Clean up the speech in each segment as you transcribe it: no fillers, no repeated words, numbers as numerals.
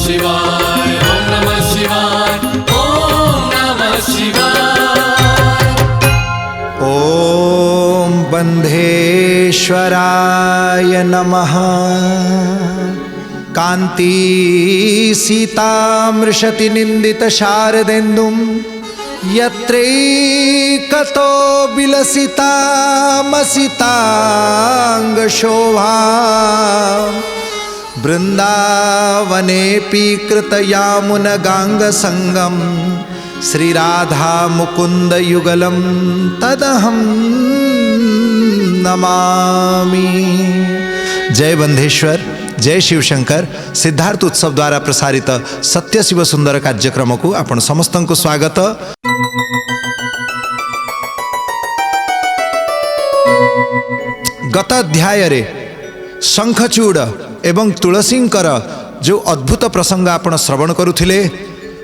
शिवाय ओम नमः शिवाय ओम नमः शिवाय। ओम बंधेश्वराय नमः। कांति सीतामृषति निंदित शारदेन्दुं यत्रैकतो विलसितामसितांग शोभा वृंदावनेऽपि कृतयामुन गांग संगम श्रीराधा मुकुंद युगलम तदहं नमामि। जय बंधेश्वर, जय शिवशंकर। सिद्धार्थ उत्सव द्वारा प्रसारित सत्य शिव सुंदर कार्यक्रम को आपण समस्त को स्वागत। गत अध्याय रे शंखचूड़ एवं तुलसींकर जो अद्भुत प्रसंग आपण श्रवण करुथिले,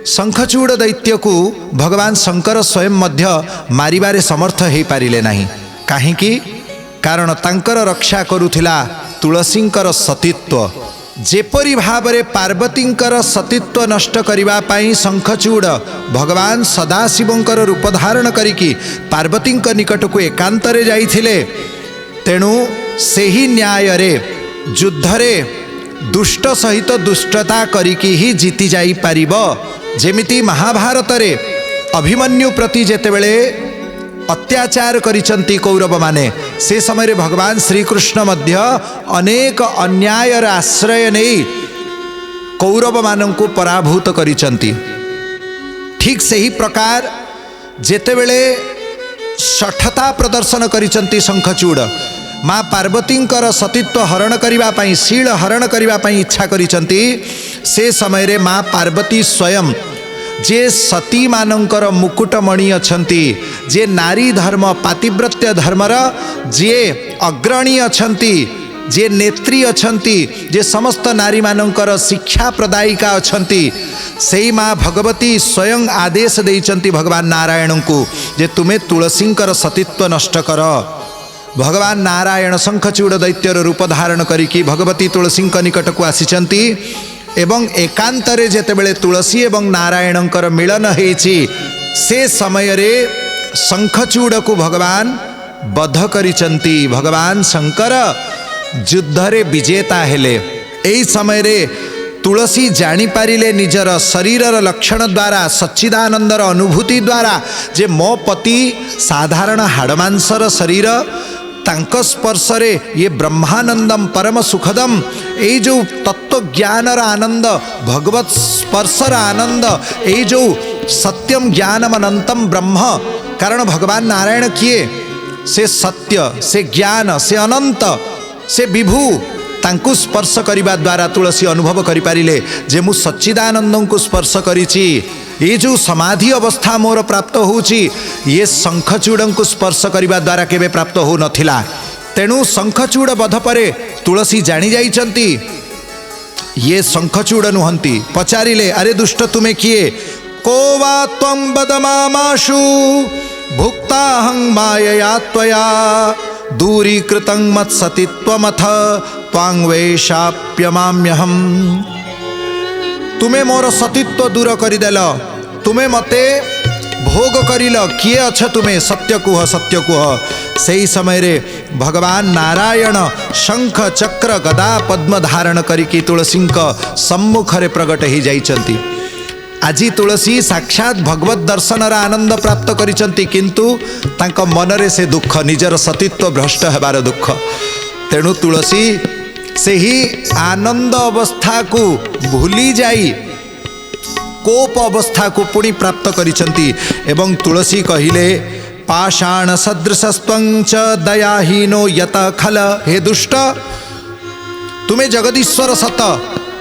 शंखचूड़ दैत्य को भगवान शंकर स्वयं मध्य मारिबारे समर्थ हो पारिले नहीं। काहींकि कारण तांकर रक्षा करुथिला तुलसींकर सतीत्व। जेपरी भावरे पार्वतींकर सतीत्व नष्ट करिबा पाई शंखचूड़ भगवान सदाशिवंकर रूप धारण करिकी पार्वतींक निकट को एकांतरे जाइथिले। तेणु सेही न्याय रे युद्धरे दुष्ट सहित दुष्टता करिकी ही जीति जाई पारिबो। जेमिति महाभारत रे अभिमन्यु प्रति जेतेबेले अत्याचार करिसंती कौरव माने, से समय रे भगवान श्रीकृष्ण मध्य अनेक अन्यायर आश्रय नहीं कौरव मानंकु पराभूत करिसंती। ठीक सही प्रकार जेतेबेले शठता प्रदर्शन करिसंती शंखचूड़, माँ पार्वतींकर सतीत्व हरण करिबा पाई, शील हरण करिबा पाई इच्छा करिसंती। से समय रे माँ पार्वती स्वयं जे सती मानंकर मुकुटमणि अछंती, जे नारी धर्म पातिव्रत्य धर्मर जे अग्रणी अछंती, जे नेत्री अछंती, जे समस्त नारी मानंकर शिक्षा प्रदायिका अछंती, सेई माँ भगवती स्वयं आदेश देइचंती भगवान नारायण को जे तुमे तुलसींकर सतीत्व नष्ट कर। भगवान नारायण शंखचूड़ दैत्यर रूप धारण करिकी भगवती तुलसींक निकट को आसीचंती एवं एकांतरे जेतेबेले तुलसी एवं नारायणंकर मिलन हेछि, से समय रे शंखचूड़ को भगवान बध करिचंती। भगवान शंकर युद्धरे विजेता हेले। एई समय रे तुलसी जानी पारिले निजर शरीरर लक्षण द्वारा सच्चिदानंदर अनुभूति द्वारा जे मो पति साधारण हाड़मांसर शरीर, तांक स्पर्शरे ये ब्रह्मानंदम परम सुखदम, ये जो तत्व ज्ञानर आनंद भगवत स्पर्शर आनंद, ये जो सत्यम ज्ञानम अनंतम ब्रह्म, कारण भगवान नारायण किए से सत्य से ज्ञान से अनंत से विभु, तांकु स्पर्श करिबा द्वारा तुलसी अनुभव करि पारिले जे मु सच्चिदानंदं को स्पर्श करिछि। ये जो समाधि अवस्था मोर प्राप्त होउछि ये शंखचूड़ं को स्पर्श करिबा द्वारा केबे प्राप्त हो नथिला। तेणु शंखचूड़ बध परे तुलसी जानी जाइचंती ये शंखचूड़ नुहंती। पचारिले, अरे दुष्ट तुमे किए? को वा त्वं वद मामाशु भुक्ताहं मायया त्वया दूरीकृतं मत्सतीत्वमथ त्वां वैशाप्यमाम्यहम्। तुमे मोर सतीत्व दूर करिदेल, तुमे मते भोग करिल, किए अछ तुमे? सत्य कुह सत्य कुह। सही समय रे भगवान नारायण शंख चक्र गदा पद्म धारण करिकी तुलसींक सम्मुख रे प्रगट ही जाइचंती। आज तुलसी साक्षात भगवत दर्शनर आनंद प्राप्त करिचंती, किंतु तांक मनरे से दुख, निजर सतीत्व भ्रष्ट हेबार दुख। तेणु तुलसी से ही आनंद अवस्था को भूली जाई कोप अवस्था को पुणी प्राप्त करिसंती। एवं तुलसी कहिले, पाषाण सदृशस्त्वं च दयाहीनो यत खल। हे दुष्ट, तुम्हें जगदीश्वर सत,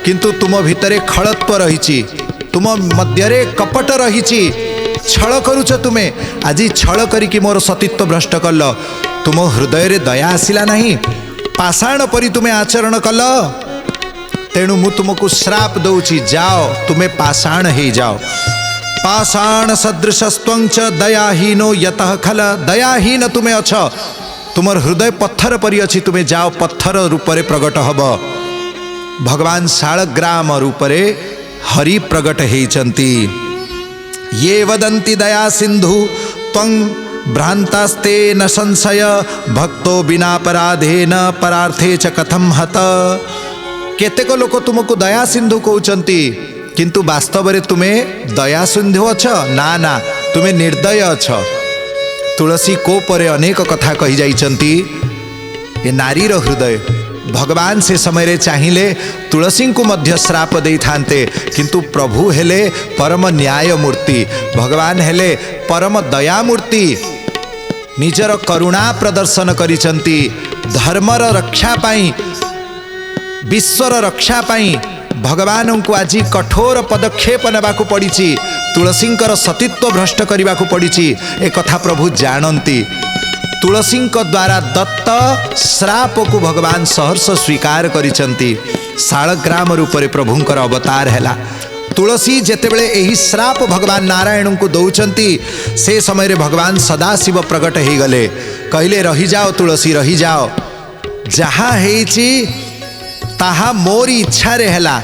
किंतु तुम भितरे खलत्व रहिछि, तुम मध्यरे कपट रहिछि, छल करुच तुमे। आज छल करिकी मोर सतीत्व भ्रष्ट कल, तुम हृदय रे दया आसिला नहीं, पाषाण परी तुम्हें आचरण कल। तेणु मु तुमको श्राप दौची, जाओ तुम्हें पाषाण ही जाओ। पाषाण सदृशस्त्वं च दयाहीनो यतः खल। दयाहीन तुम्हें अछ, तुमर हृदय पत्थर परी अच्छी, तुम्हें जाओ पत्थर रूपरे प्रगट हब। भगवान शालग्राम रूपरे हरि प्रगट हेचंती। ये वदंती दया सिंधु त्वं भ्रांतास्ते न संशय भक्तो बिना अपराधे न परार्थे च कथम हत। केतेक लोक तुमको दया सिंधु कहउचंती किंतु वास्तव रे तुमे दया सिंधु अछ ना ना तुमे निर्दय अछ। तुलसी को परे अनेक कथा कही जाइचंती। ये नारीर हृदय भगवान से समय रे चाहिए तुलसी को मध्य श्राप दे थांते किंतु प्रभु हेले परम न्याय मूर्ति, भगवान हेले परम दया मूर्ति। निजर करुणा प्रदर्शन करिचंती धर्मर रक्षा पाई विश्वर रक्षा पाई भगवान को आज कठोर पदक्षेप नेबाकू पड़ी। तुलसींकर सतीत्व भ्रष्ट करने को पड़ी ए कथा प्रभु जानती। तुलसी द्वारा दत्त श्राप को भगवान सहर्ष स्वीकार करिचंती। शालग्राम रूप में प्रभुंकर अवतार हैला। तुलसी जेतेबेले एही श्राप भगवान नारायण को दौचंती से समय रे भगवान सदाशिव प्रकट हो गले। कहले रही जाओ तुलसी रही जाओ, जहाँ हेची ताहा मोरी इच्छा रे हैला।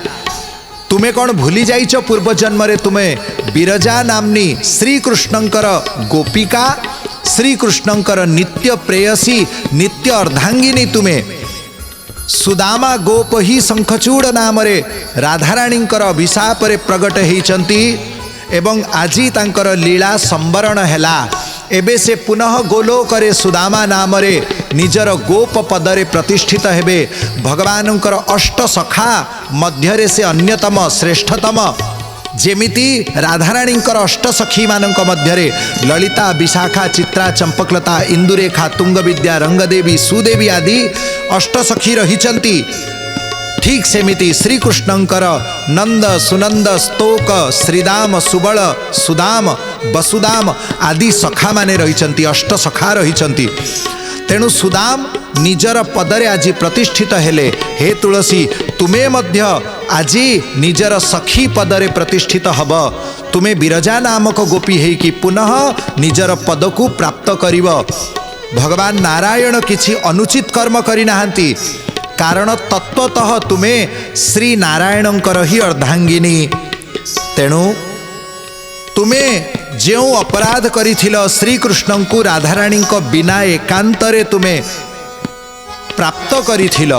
तुमे कौन भूली जाइछ पूर्व जन्म रे तुमे विरजा नामनी श्री कृष्णंकर गोपिका श्री कृष्णंकर नित्य प्रेयसी नित्य अर्धांगिनी। तुमे सुदामा गोप ही शंखचूड़ नाम रे राधाराणींकर अभिशाप रे प्रगट हेचंती एवं आजी तांकर लीला संवरण हैला। एबे से पुनः गोलोकरे सुदामा नाम रे निजर गोप पदरे प्रतिष्ठित हेबे। भगवानंकर अष्ट सखा मध्यरे से अन्यतम श्रेष्ठतम जेमिति राधाराणींकर अष्ट सखी मानक मध्यरे ललिता विशाखा चित्रा चंपकलता इंदुरेखा तुंगविद्या रंगदेवी सुदेवी आदि अष्ट सखी रहिचंती। ठीक सेमिति श्रीकृष्णंकर नंद सुनंद स्तोक श्रीदाम सुबल सुदाम वसुदाम आदि सखा माने रहिचंती, अष्ट सखा रहिचंती। तेणु सुदाम निजर पदरे आज प्रतिष्ठित हेले। हे तुलसी तुमे मध्य आज निजर सखी पदरे प्रतिष्ठित हब। तुमे विरजा नामक गोपी है कि पुनः निजर पद को प्राप्त करिव। भगवान नारायण किछि अनुचित कर्म करि नाहंती, कारण तत्वतः तुमे श्री नारायणंकर ही अर्धांगिनी। तेणु तुमे जो अपराध करिथिल श्रीकृष्ण को राधाराणी को बिना एकांतरे तुमे प्राप्त करिथिल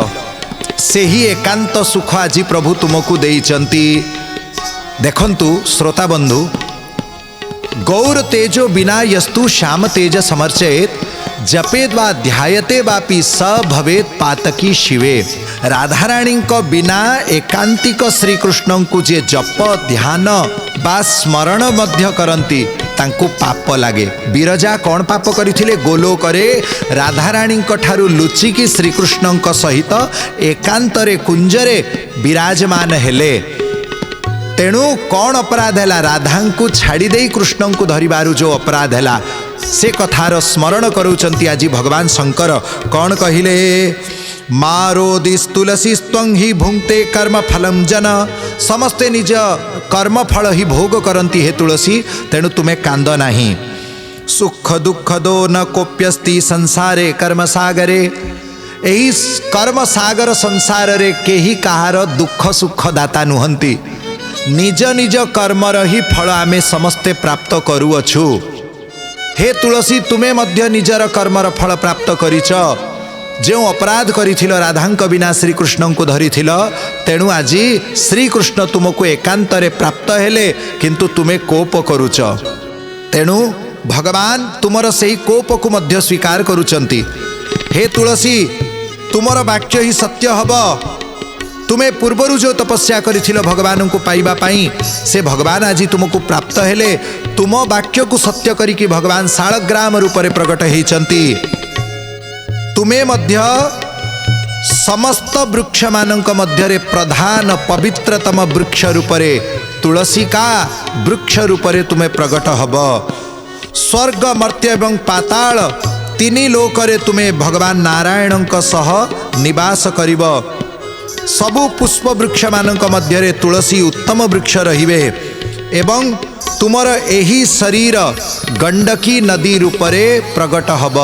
से ही एकांत सुख आज प्रभु तुमको देइचंती। देखंतु श्रोता बंधु, गौर तेजो बिना यस्तु श्याम तेज समर्चयेत जपेद वा ध्यायते वापि स भवेत पातकी शिवे। राधाराणी को बिना एकांतिक श्रीकृष्ण को जे जप ध्यान बा स्मरण मध्य करंती तांको पाप लागे। विरजा कौन पाप करिथिले? गोलोकरे राधाराणी ठारू लुचिकी श्रीकृष्ण सहित एकांतरे कुंजरे विराजमान हेले। तेणु कौन अपराध है? राधा को छाड़ी दे कृष्ण को धरिबारु जो अपराध है से कथार स्मरण करूचंती आज भगवान शंकर। कौन कहिले? मारोदिस तुलसी स्त्वं ही भुंक्ते कर्म फलम जन। समस्ते निज कर्म फल ही भोग करती हे तुलसी, तेणु तुम्हें कांद नहीं। सुख दुख दो न कोप्यस्ति संसारे कर्म सागरे। यही कर्म सागर संसार रे केही कहार दुख सुख दाता नुहंती। निज निज कर्मर ही फल आमे समस्ते प्राप्त करूअछु। हे तुलसी तुम्हें मध्य निजर कर्मर फल प्राप्त करिछ। जो अपराध करिथिल राधांक बिना श्रीकृष्ण को धरिथिल, तेणु आज श्रीकृष्ण तुमको एकांतरे प्राप्त हेले किंतु तुम्हें कोप करुच। तेणु भगवान तुमर सही कोप को मध्य स्वीकार करुचंती। हे तुलसी तुमर वाक्य ही सत्य हब। तुम्हें पूर्वरु जो तपस्या करिथिल भगवान को पाइबा पाई से भगवान आज तुमको प्राप्त हेले। तुम वाक्य को सत्य करिकी भगवान शालग्राम रूप में प्रकट हेचंती। तुम्हें मध्य समस्त वृक्ष मानक मध्य प्रधान पवित्रतम वृक्ष रूपरे तुलसी का वृक्ष रूपरे तुम्हें प्रकट हब। स्वर्ग मर्त्य एवं पाताल तीनी लोकरे तुम्हें भगवान नारायण सह निवास करिब। सबु पुष्प वृक्ष मानक मध्य तुलसी उत्तम वृक्ष रहिबे एवं तुमर एही शरीर गंडकी नदी रूपरे प्रकट हब।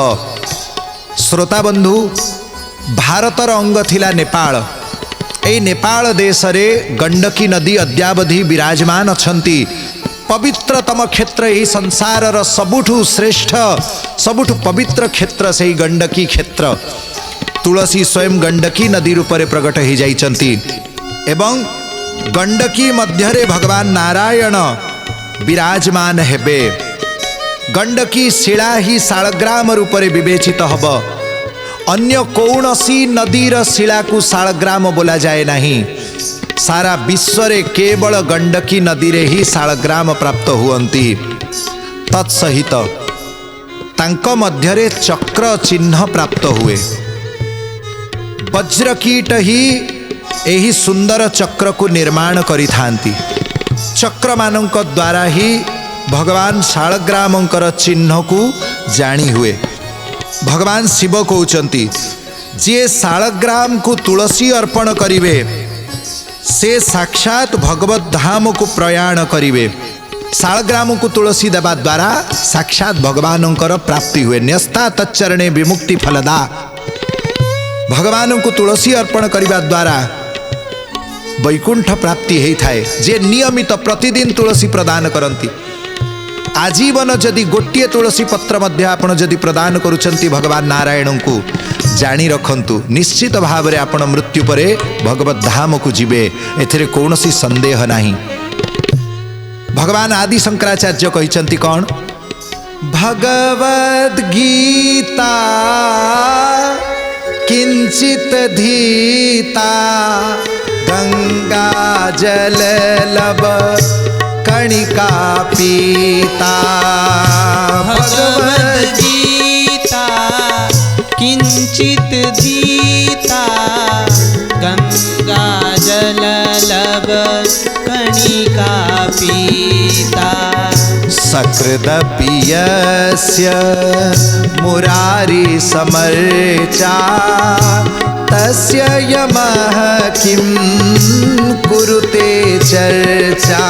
श्रोता बंधु, भारतर अंग थिला नेपाल ए नेपाल देश रे गंडकी नदी अद्यावधि विराजमान अछंती। पवित्रतम क्षेत्र यही संसार र सबुठु श्रेष्ठ सबुठु पवित्र क्षेत्र से गंडकी क्षेत्र। तुलसी स्वयं गंडकी नदी रूप में प्रकट हो जाइछंती एवं गंडकी मध्यरे भगवान नारायण विराजमान हेबे। गंडकी शिला ही शालग्राम रूप में विवेचित हब। अन्य कौनसी नदीर शिला को शालग्राम बोला जाए नहीं। सारा विश्व रे केवल गंडकी नदी रे ही शालग्राम प्राप्त हुअंती। तत्सहित तांको मध्यरे चक्र चिन्ह प्राप्त हुए। वज्रकीट ही यही सुंदर चक्र को निर्माण करिथांती। चक्र मानक द्वारा ही भगवान शालग्रामंकर चिन्ह को जानी हुए। भगवान शिव कहउचंती जे शालग्राम को तुलसी अर्पण करिवे से साक्षात भगवत धाम को प्रयाण करिवे। शालग्राम को तुलसी देवा द्वारा साक्षात भगवानंकर प्राप्ति हुए। न्यस्ता तच्चरणे विमुक्ति फलदा। भगवान को तुलसी अर्पण करने द्वारा वैकुंठ प्राप्ति होता है। जे नियमित प्रतिदिन तुलसी प्रदान करती आजीवन जदि गोटे तुलसी पत्र मध्य आपण जदि प्रदान करुचंती भगवान नारायण को जानी रखंतु निश्चित भाव रे आपण मृत्यु परे भगवत धाम को जीवे। एथिरे कौनसी संदेह नहीं। भगवान आदि शंकराचार्य कहिचंती कौन भगवद गीता किंचित धीता गंगा जल लब कणिका पीता। भगवद गीता किंचित धीता गंगा जल लब कणिका पीता। सकृदपि यस्य मुरारी समर्चा तस्य यमः किं कुरुते चर्चा।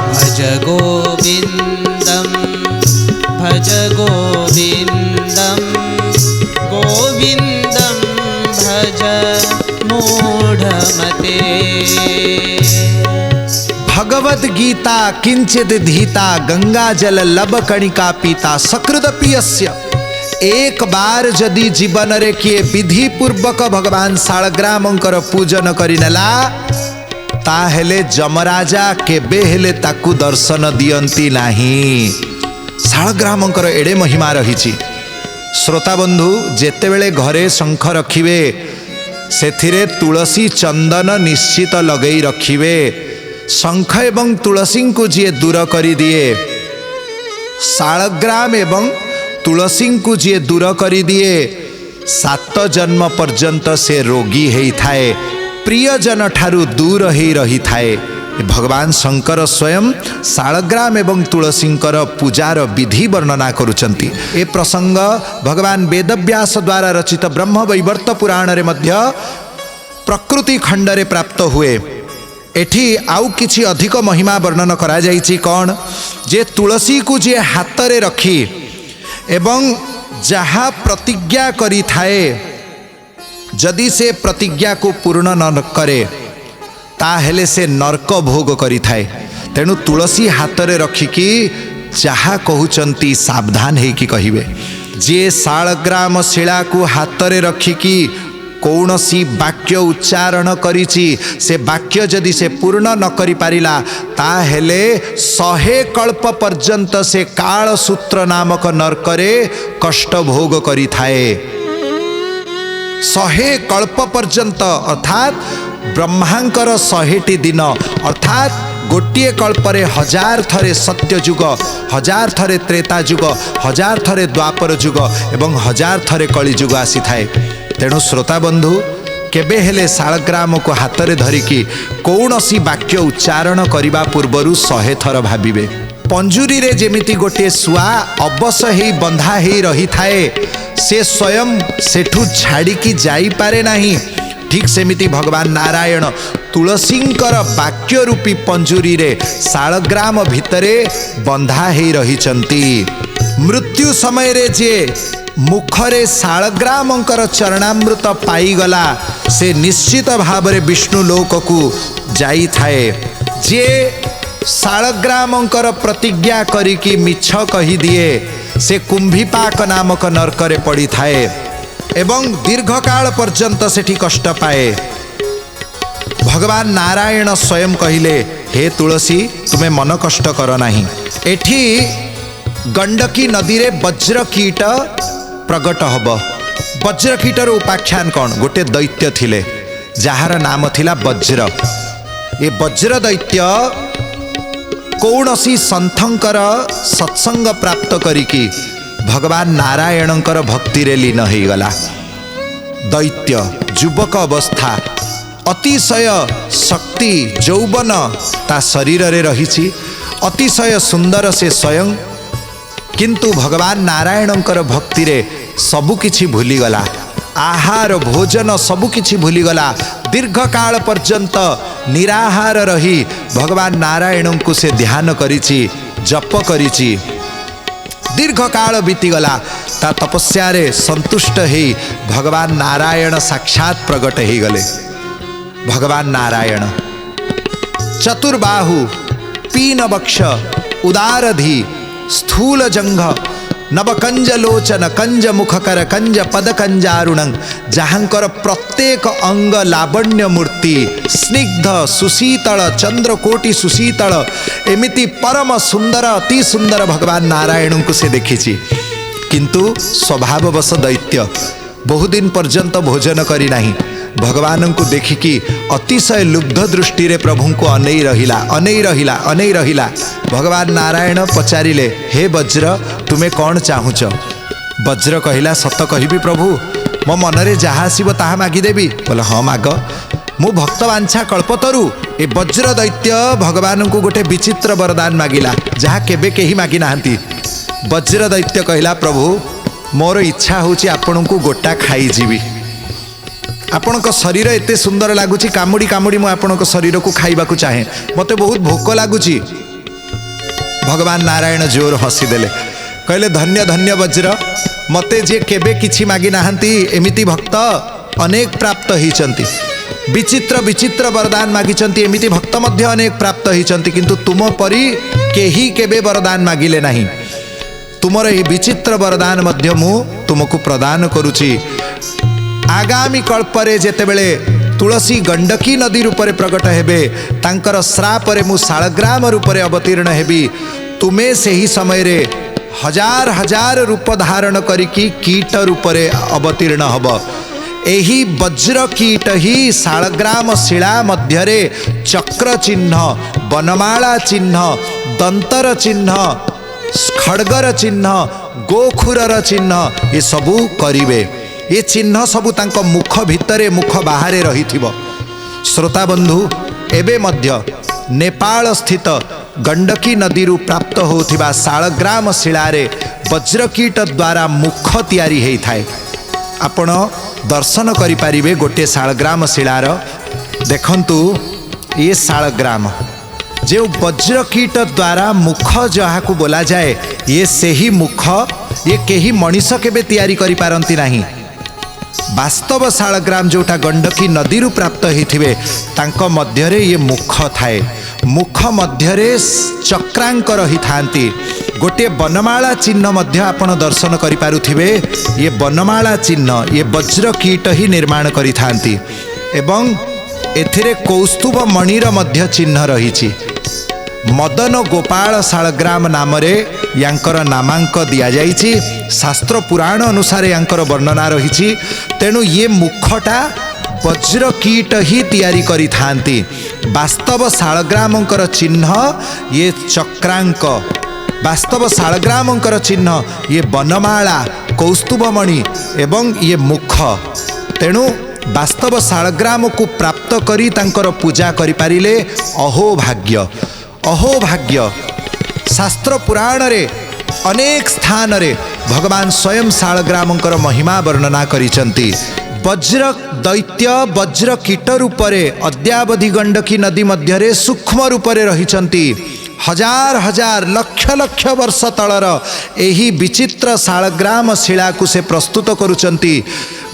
भज गोविंदम भज गोविंदम गोविंदम भज मूढ़मते। भगवद गीता किंचित धीता गंगा जल लब कणिका पीता। सकृदपि यस्य एक बार जदि जीवन रे किए विधि पूर्वक भगवान शालग्रामंकर पूजन करिनेला ताहेले जमराजा केबे हेले ताकू दर्शन दियंती नाही। शालग्रामंकर एडे महिमा रहिछि। श्रोता बंधु जेतेबेले घरे शंख रखिवे सेथिरे तुलसी चंदन निश्चित लगई रखिवे। शंख एवं तुलसी को जी दूर करी दिए शालग्राम एवं तुलसी को जी दूर करी दिए 7 जन्म पर्यंत से रोगी हेई थाए। प्रियजन ठारू दूर ही रही थाए। भगवान शंकर स्वयं शालग्राम एवं तुलसींकर पूजार विधि वर्णना करुचंती। ए प्रसंग भगवान वेदव्यास द्वारा रचित ब्रह्म वैवर्त पुराण रे मध्य प्रकृति खंड रे प्राप्त हुए। एठी आउ किछि अधिक महिमा वर्णन करा जाइछि। कौन जे तुलसी को जे हाथ रे रखी एवं जहाँ प्रतिज्ञा करी थाए जदि से प्रतिज्ञा को पूर्ण न करे ताहेले से नरक भोग करी थाए। तेणु तुलसी हाथ रे रखिकी जहाँ कहउचंती सावधान है कि कहिबे। जे शालग्राम शिला को हाथ रे रखिकी कौनसी वाक्य उच्चारण करिछि से वाक्य जदि से पूर्ण न करि पारिला ताहेले 100 कल्प पर्यंत से काल सूत्र नामक नरकरे कष्ट भोग करि थाए। 100 कल्प पर्यंत अर्थात ब्रह्मांकर 100टी दिन अर्थात गोटे कल्परे 1000 थरे सत्य जुग 1000 थरे त्रेता जुग 1000 थरे द्वापर जुग एवं 1000 थरे कली जुग आसी थाए। तेणु श्रोता बंधु केबे हेले शालग्राम को हाथ रे धरिकी कौनसी वाक्य उच्चारण करिबा पूर्वरु 100 थर भाबिबे। पंजुरी रे जेमिति गोटे सुआ अवश ही बंधा ही रही थाए से स्वयं सेठू छाड़ी की जाई पारे नहीं। ठीक सेमिति भगवान नारायण तुलसींकर वाक्य रूपी पंजुरी रे शालग्राम भितरे बंधा ही रहिचंती। मृत्यु समय रे जे मुखरे शालग्रामंकर चरणामृत पाईगला से निश्चित भाव रे विष्णु लोक को जाई थाए। जे शालग्रामंकर प्रतिज्ञा करिकी मिछ कही दिए से कुंभीपाक नामक नरकरे पड़ी थाए एवं दीर्घ काल पर्यंत सेठी कष्ट पाए। भगवान नारायण स्वयं कहिले, हे तुलसी तुम्हें मन कष्ट कर नाही। एठी गंडकी नदी रे वज्रकीट प्रगट हब। वज्रकीटर उपाख्यान कौन? गोटे दैत्य थिले जार नाम थिला वज्र। ये वज्र दैत्य कौनसी संथंकर सत्संग प्राप्त करिकी भगवान नारायणंकर भक्ति रे लीन हो गला। दैत्य युवक अवस्था, अतिशय शक्ति यौवन ता शरीर रे रहिछि, अतिशय सुंदर से स्वयं, किंतु भगवान नारायणंकर भक्ति रे सबु किछि भूलीगला। आहार भोजन सबु किछि भूलीगला। दीर्घ काल पर्यंत निराहार रही भगवान नारायण को से ध्यान करिछि, जप करिछि। दीर्घ काल बीतीगला। ता तपस्या रे संतुष्ट ही भगवान नारायण साक्षात प्रकट हो गले। भगवान नारायण चतुर्बाहु, पीन वक्ष, उदारधी, स्थूल जंघ, नवकंज लोचन, कंज मुखकर, कंज पद कंजारुणं, जहांकर प्रत्येक अंग लावण्य मूर्ति, स्निग्ध सुशीतल, चंद्रकोटि सुशीतल, एमिति परम सुंदर, अति सुंदर भगवान नारायण को से देखिछि। किंतु स्वभाववश दैत्य बहुदिन पर्यंत भोजन करी नाही। भगवान को देखिकी अतिशय लुब्ध दृष्टि रे प्रभु को अनै रहिला, अनै रहिला, अनै रहिला। भगवान नारायण पचारिले, हे वज्र तुमे कौन चाहुच? वज्र कहिला, सत कहिबी प्रभु, मो मनरे जहाँ आसिब ताहा मागिदेवी। बोले हाँ माग। मु भक्त वांछा कल्पतरु। ए वज्र दैत्य भगवान को गोटे विचित्र वरदान मागिला जहाँ केबे केही मागी नाहंती। वज्र दैत्य कहिला, प्रभु मोर इच्छा होची आपन को गोटा खाई जीवी। आपण शरीर एते सुंदर लगुच, कामुड़ी कामुड़ी मु आपण शरीर को खाइबा को चाहे, मते बहुत भोक लगुच। भगवान नारायण जोर हसीदेले, कहले धन्य धन्य वज्र, मते जे केबे किछि मागी नाहंती एमिति भक्त अनेक प्राप्त होइचंती। विचित्र विचित्र वरदान मागिचंती एमिति भक्त मध्य अनेक प्राप्त होइचंती, किंतु तुम परी केही केबे वरदान मागिले नाही। तुमर एही विचित्र वरदान मध्य मु तुमको प्रदान करुची। आगामी कल्परे जेतेबेले तुलसी गंडकी नदी रूपरे प्रकट हेबे, तांकर श्राप रे मु शालग्राम रूपरे अवतीर्ण हेबी। तुमे सेही समय रे हजार हजार रूप धारण करिकी कीट रूपरे अवतीर्ण हब। एही वज्र कीट ही शालग्राम शिला मध्यरे चक्र चिन्ह, बनमाला चिन्ह, दंतर चिन्ह, खड्गर चिन्ह, गोखुरर चिन्ह ये सबू करिवे। ये चिन्ह सबू तांको मुख भितरे मुख बाहरे रहिथिबो। श्रोता बंधु, एबे मध्य नेपाल स्थित गंडकी नदी रू प्राप्त होथिबा शालग्राम शिलारे वज्रकीट द्वारा मुख तैयारी हेई थाए। आपण दर्शन करि पारिबे गोटे शालग्राम शिलार। देखंतु ये शालग्राम जो वज्रकीट द्वारा मुख जहाँ को बोला जाए, ये सेही मुख ये केही मनीष केबे तैयारी करि पारंती नाही। वास्तव शालग्राम जोटा गंडकी नदी रू प्राप्त होइथिबे तांको मध्यरे ये मुख थाए। मुख मध्यरे चक्रांक रही थांती। गोटे बनमाला चिन्ह मध्य आपण दर्शन करि पारुथिबे। ये बनमाला चिन्ह ये वज्रकीट ही निर्माण करि थांती एवं एथिरे कौस्तुभ मणिर मध्य चिन्ह रहिछि। मदन गोपाल शालग्राम नामरे यांकर नामांक दिया जाइछि। शास्त्र पुराण अनुसार यांकर वर्णना रहिछि। तेणु ये मुखटा वज्रकीट ही तैयारी करि थांती। वास्तव शालग्रामंकर चिन्ह ये चक्रांक, वास्तव शालग्रामंकर चिन्ह ये बनमाला, कौस्तुभमणि एवं ये मुख। तेणु वास्तव शालग्राम को प्राप्त करी तांकर पूजा करि पारिले अहो भाग्य, अहो भाग्य। शास्त्र पुराण रे अनेक स्थान रे भगवान स्वयं शालग्रामंकर महिमा वर्णना करिसंती। वज्र दैत्य वज्रकीट रूपरे अद्यावधि गंडकी नदी मध्यरे सूक्ष्म रूपरे रहिसंती। हजार हजार लक्ष लक्ष वर्ष तलर एही विचित्र शालग्राम शिला को से प्रस्तुत करुचंती।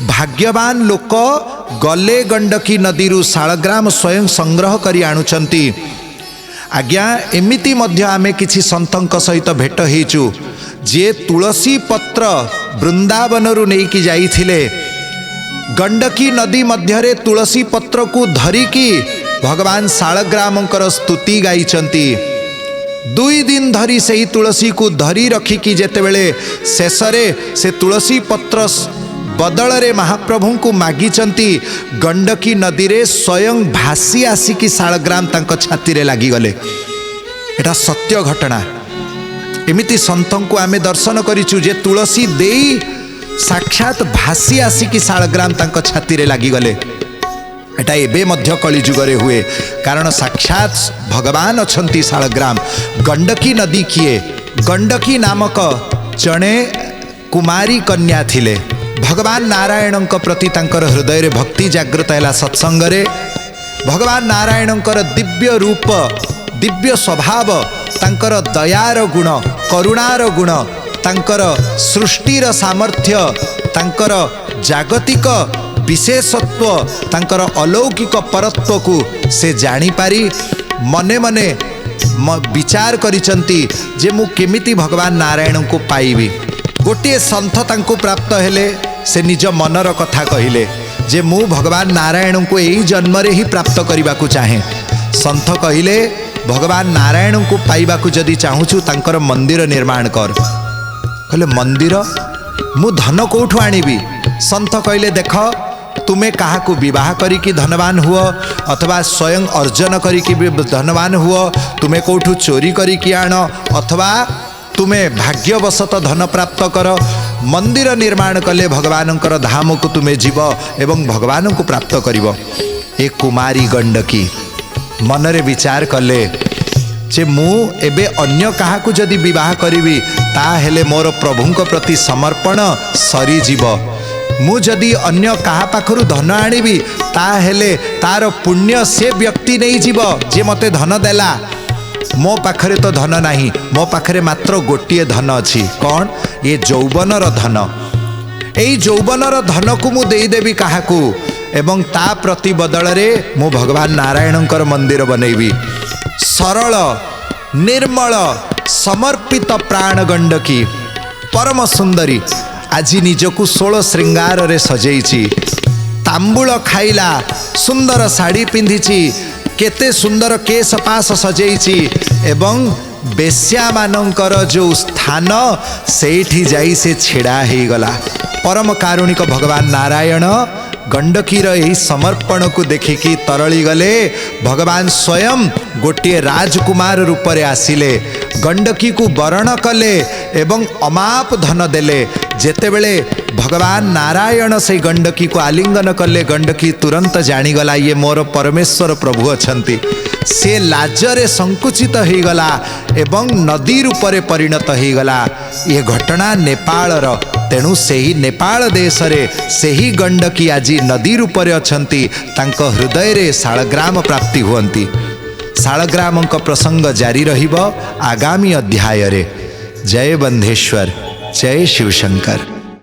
भाग्यवान लोक गले गंडकी नदी शालग्राम स्वयं संग्रह करी आणुचंती। आज्ञा एमिति मध्य आमे किछि संतंक सहित भेट हेचु जे तुलसी पत्र वृंदावन रु नेकी जाइथिले। गंडकी नदी मध्यरे तुलसी पत्र को धरिकी भगवान शालग्रामंकर स्तुति गाइचंती। 2 दिन धरी से तुलसी को धरी रखिकी जेतेबेले शेषरे से तुलसी पत्र बदल रे महाप्रभु को मागिचंती। गंडकी नदी रे स्वयं भासी आसिकी शालग्राम तांको छाती रे लागी गले। एटा सत्य घटना। एमिति संतों को आमे दर्शन करिचु जे तुलसी देई साक्षात भासी आसिकी शालग्राम तांको छाती रे लागी गले। एटा एबे मध्य कली जुगरे हुए कारण साक्षात भगवान अछंती शालग्राम। गंडकी नदी किए? गंडकी नामक जणे कुमारी कन्या थिले। भगवान नारायण प्रति तांकर हृदय रे भक्ति जागृत हैला सत्संग रे। भगवान नारायण दिव्य रूप दिव्य स्वभाव तांकर दयार गुण करुणार गुण तांकर सृष्टिर सामर्थ्य तांकर जागतिक विशेषत्व तांकर अलौकिक परत्व को से जानी पारी मने मने विचार करिचंती जे मु केमिति भगवान नारायण को पाइबी। गोटे संत तांको प्राप्त हेले से निज मनर कथा कहिले जे मु भगवान नारायण को यही जन्म रे ही प्राप्त करने को चाहे। संत कहिले भगवान नारायण को पाइबा को जदि चाहूचु तांकर मंदिर निर्माण कर। कहले मंदिर मु धन कोठु आनिबी? संत कहले देख तुम्हें कहा को विवाह करिकी धनवान हुआ अथवा स्वयं अर्जन करिकी धनवान हुआ, तुम्हें कोठु चोरी करिकी आण अथवा तुम्हें भाग्यवशत धन प्राप्त कर। मंदिर निर्माण कले भगवान धाम को तुम्हें जीव एवं भगवान को प्राप्त करिव। ए कुमारी गंडकी मनरे विचार कले जे मु एबे अन्य कहा को जदि विवाह करिवी ताहेले मोर प्रभुंक प्रति समर्पण सरी जीव। मु जदि अन्य कहा पाखरु धन आनिबी ताहेले तार पुण्य से व्यक्ति नहीं जीव जे मते धन देला। मो पाखरे तो धन नहीं, मो पाखरे मात्र गोटिए धन अछि। कौन? ये यौवनर धन। एई यौवनर धन को मु देदेवी काहाकू एवं ता प्रति बदल रे मु भगवान नारायणकर मंदिर बनैबी। सरल निर्मल समर्पित प्राण गंडकी परम सुंदरी आज निजकू 16 श्रृंगार रे सजेइची। तांबूल खाइला, सुंदर साड़ी पिंधिची, केते सुंदर केस पास सजेइची एवं बेश्या मानकर जो स्थान सेठी जाई से छेड़ा ही गला। परम कारुणिक भगवान नारायण गंडकीर यही समर्पण को देखिकी तरली गले। भगवान स्वयं गोटे राजकुमार रूप रे आसिले, गंडकी को वरण कले एवं अमाप धन देले। जेतेबेले भगवान नारायण से गंडकी को आलिंगन कले गंडकी तुरंत जानीगला ये मोर परमेश्वर प्रभु अछंती। से लाजरे संकुचित हो गला एवं नदी रूप रे परिणत हो गला। ये घटना नेपाल रो, तेणु सेही नेपाल देश रे सेही गंडकी आज नदी रूप रे अछंती। तांको हृदय रे शालग्राम प्राप्ति हुअंती। शालग्राम प्रसंग जारी रहिबो आगामी अध्याय रे। जय बंधेश्वर, जय शिवशंकर।